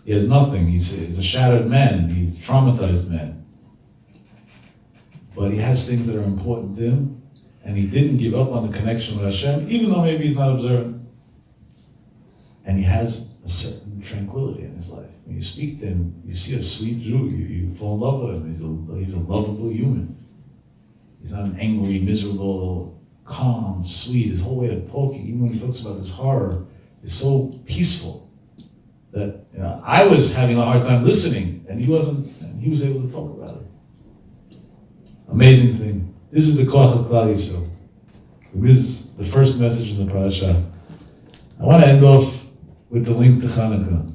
He has nothing. He's a shattered man. He's a traumatized man. But he has things that are important to him, and he didn't give up on the connection with Hashem, even though maybe he's not observant. And he has a certain tranquility in his life. When you speak to him, you see a sweet Jew, you fall in love with him. He's a lovable human. He's not an angry, miserable, calm, sweet. His whole way of talking, even when he talks about this horror, is so peaceful that I was having a hard time listening, and he wasn't, and he was able to talk about it. Amazing thing. This is the Koach of Klal Yisrael. This is the first message in the parasha. I want to end off with the link to Chanukah.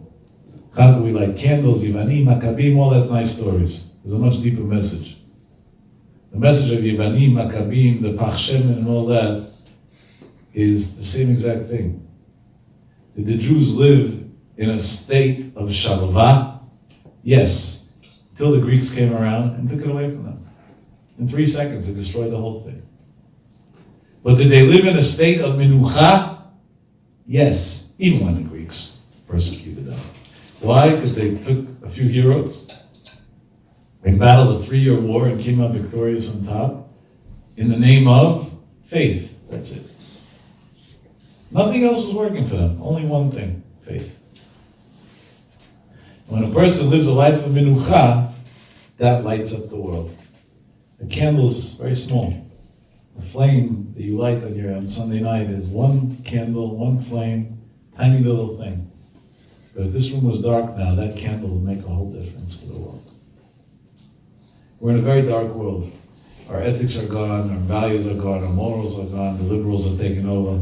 Chanukah, we light candles, Yivanim, Maccabim, all that's nice stories. There's a much deeper message. The message of Yivanim, Maccabim, the Pachshem, and all that is the same exact thing. Did the Jews live in a state of shalva? Yes, until the Greeks came around and took it away from them. In 3 seconds, they destroyed the whole thing. But did they live in a state of menucha? Yes, even when the Greeks persecuted them. Why? Because they took a few heroes. They battled a 3-year war and came out victorious on top in the name of faith. That's it. Nothing else was working for them. Only one thing, faith. When a person lives a life of menucha, that lights up the world. The candle's very small. The flame that you light on Sunday night is one candle, one flame, tiny little thing. But if this room was dark now, that candle would make a whole difference to the world. We're in a very dark world. Our ethics are gone, our values are gone, our morals are gone, the liberals are taking over.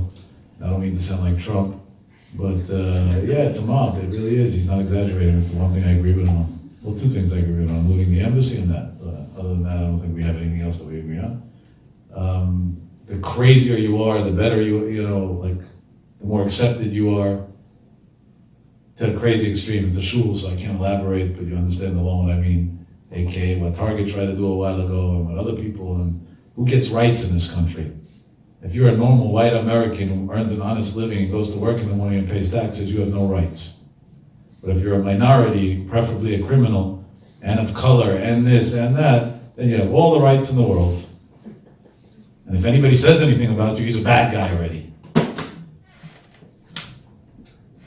I don't mean to sound like Trump, but yeah, it's a mob. It really is. He's not exaggerating. It's the one thing I agree with him on. Well, 2 things I agree with him on. Moving the embassy and that. Other than that, I don't think we have anything else that we agree on. The crazier you are, the better the more accepted you are. To a crazy extreme. It's a shul, so I can't elaborate, but you understand the law what I mean. AKA what Target tried to do a while ago, and what other people, and who gets rights in this country. If you're a normal white American who earns an honest living and goes to work in the morning and pays taxes, you have no rights. But if you're a minority, preferably a criminal, and of color, and this and that, then you have all the rights in the world. And if anybody says anything about you, he's a bad guy already.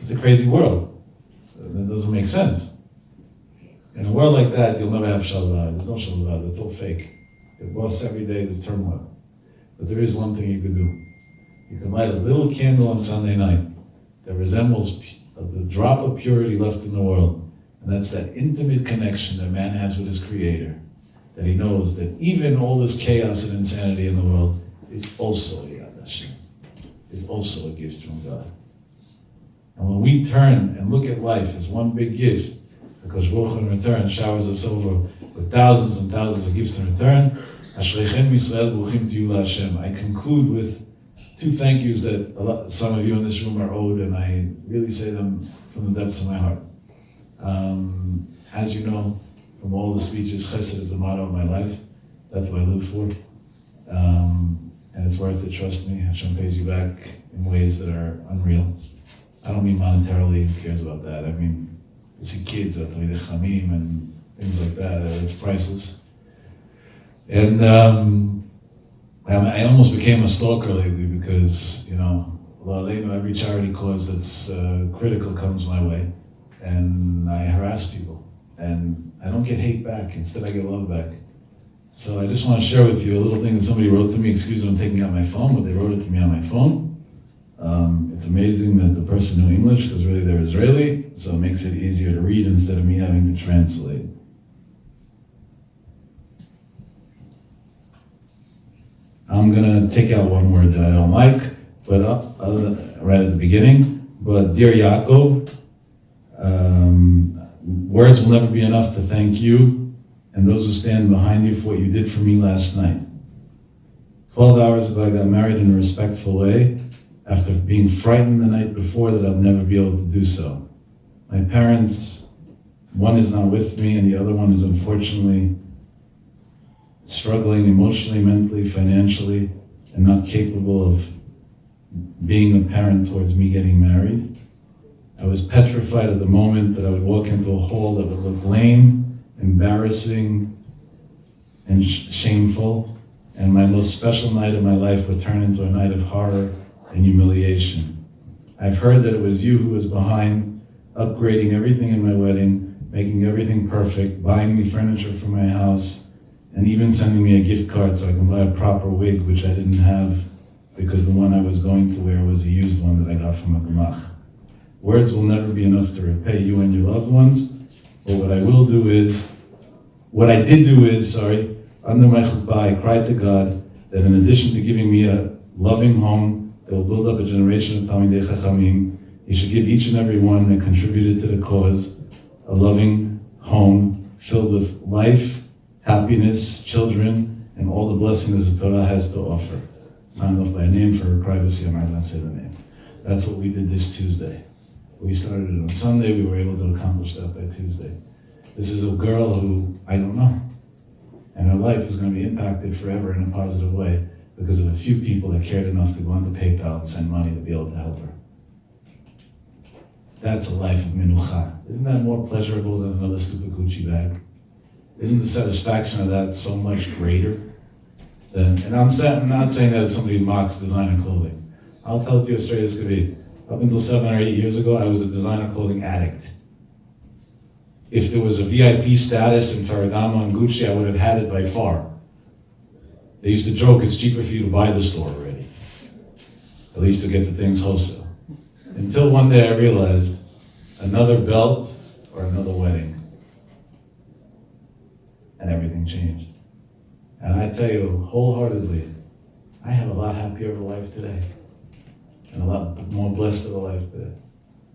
It's a crazy world. That doesn't make sense. In a world like that, you'll never have shalva. There's no shalva. It's all fake. It was every day, there's turmoil. But there is one thing you can do. You can light a little candle on Sunday night that resembles the drop of purity left in the world. And that's that intimate connection that man has with his Creator. That he knows that even all this chaos and insanity in the world is also a Yad Hashem. Is also a gift from God. And when we turn and look at life as one big gift, because Baruch Hu in return showers us over with thousands and thousands of gifts in return, Ashreichem Yisrael Baruchim Tiyu Hashem. I conclude with 2 thank yous that some of you in this room are owed, and I really say them from the depths of my heart. As you know, from all the speeches, Chesed is the motto of my life. That's what I live for. And it's worth it, trust me. Hashem pays you back in ways that are unreal. I don't mean monetarily, who cares about that? I mean, to see kids at Talmidei Chamim and things like that, it's priceless. And I almost became a stalker lately because, every charity cause that's critical comes my way. And I harass people. And I don't get hate back. Instead, I get love back. So I just want to share with you a little thing that somebody wrote to me. Excuse me, I'm taking out my phone, but they wrote it to me on my phone. It's amazing that the person knew English, because really they're Israeli, so it makes it easier to read instead of me having to translate. I'm going to take out one word that I don't like, but right at the beginning. But dear Yaakov, words will never be enough to thank you and those who stand behind you for what you did for me last night. 12 hours ago I got married in a respectful way after being frightened the night before that I'll never be able to do so. My parents, one is not with me and the other one is unfortunately struggling emotionally, mentally, financially, and not capable of being a parent towards me getting married. I was petrified at the moment that I would walk into a hall that would look lame, embarrassing, and shameful, and my most special night of my life would turn into a night of horror and humiliation. I've heard that it was you who was behind upgrading everything in my wedding, making everything perfect, buying me furniture for my house, and even sending me a gift card so I can buy a proper wig, which I didn't have because the one I was going to wear was a used one that I got from a gemach. Words will never be enough to repay you and your loved ones, but what I did do is, under my chuppah, I cried to God that in addition to giving me a loving home that will build up a generation of Talmidei Chachamim, He should give each and every one that contributed to the cause a loving home filled with life, happiness, children, and all the blessings the Torah has to offer. Signed off by a name for privacy, I might not say the name. That's what we did this Tuesday. We started it on Sunday, we were able to accomplish that by Tuesday. This is a girl who I don't know, and her life is going to be impacted forever in a positive way because of a few people that cared enough to go onto PayPal and send money to be able to help her. That's a life of menucha. Isn't that more pleasurable than another stupid Gucci bag? Isn't the satisfaction of that so much greater than, and I'm not saying that as somebody who mocks designer clothing. I'll tell it to you as straight as could be. Up until 7 or 8 years ago, I was a designer clothing addict. If there was a VIP status in Ferragamo and Gucci, I would have had it by far. They used to joke, it's cheaper for you to buy the store already. At least to get the things wholesale. Until one day I realized, another belt or another wedding. And everything changed. And I tell you wholeheartedly, I have a lot happier of a life today. And a lot more blessed of a life today.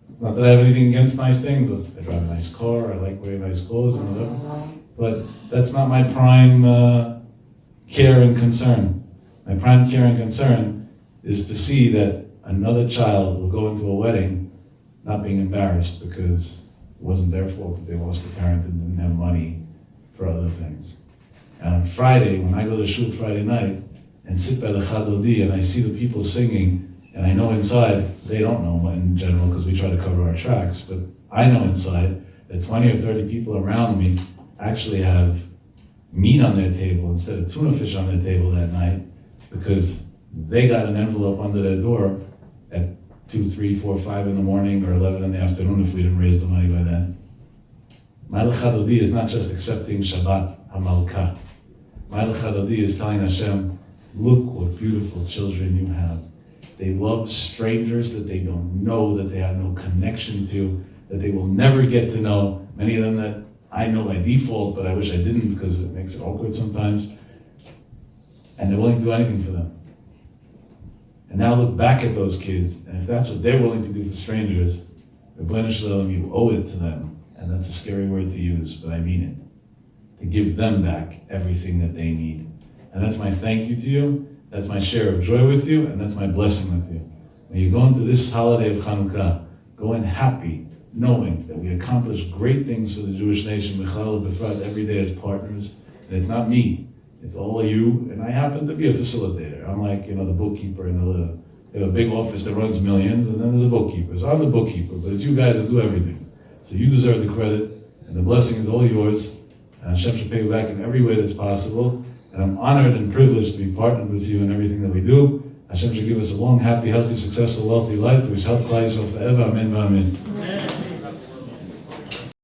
It's not that I have anything against nice things. I drive a nice car, I like wearing nice clothes and whatever. But that's not my prime care and concern. My prime care and concern is to see that another child will go into a wedding not being embarrassed because it wasn't their fault that they lost a parent and didn't have money for other things. And on Friday, when I go to shul Friday night and sit by the Chadodi and I see the people singing, and I know inside, they don't know in general because we try to cover our tracks, but I know inside that 20 or 30 people around me actually have meat on their table instead of tuna fish on their table that night because they got an envelope under their door at 2, 3, 4, 5 in the morning or 11 in the afternoon if we didn't raise the money by then. Ma'al Chadodi is not just accepting Shabbat HaMalkah. Ma'al Chadodi is telling Hashem, look what beautiful children you have. They love strangers that they don't know, that they have no connection to, that they will never get to know. Many of them that I know by default, but I wish I didn't because it makes it awkward sometimes. And they're willing to do anything for them. And now look back at those kids, and if that's what they're willing to do for strangers, Rebbeinu Shalom, you owe it to them. And that's a scary word to use, but I mean it. To give them back everything that they need. And that's my thank you to you. That's my share of joy with you, and that's my blessing with you. When you go into this holiday of Chanukah, go in happy, knowing that we accomplish great things for the Jewish nation, B'chalal B'frat, every day as partners. And it's not me, it's all of you, and I happen to be a facilitator. I'm like, the bookkeeper, and they have a big office that runs millions, and then there's a bookkeeper. So I'm the bookkeeper, but it's you guys who do everything. So you deserve the credit, and the blessing is all yours, and Hashem should pay you back in every way that's possible. And I'm honored and privileged to be partnered with you in everything that we do. Hashem should give us a long, happy, healthy, successful, wealthy life, which help Klal Yisrael forever. Amen. Amen.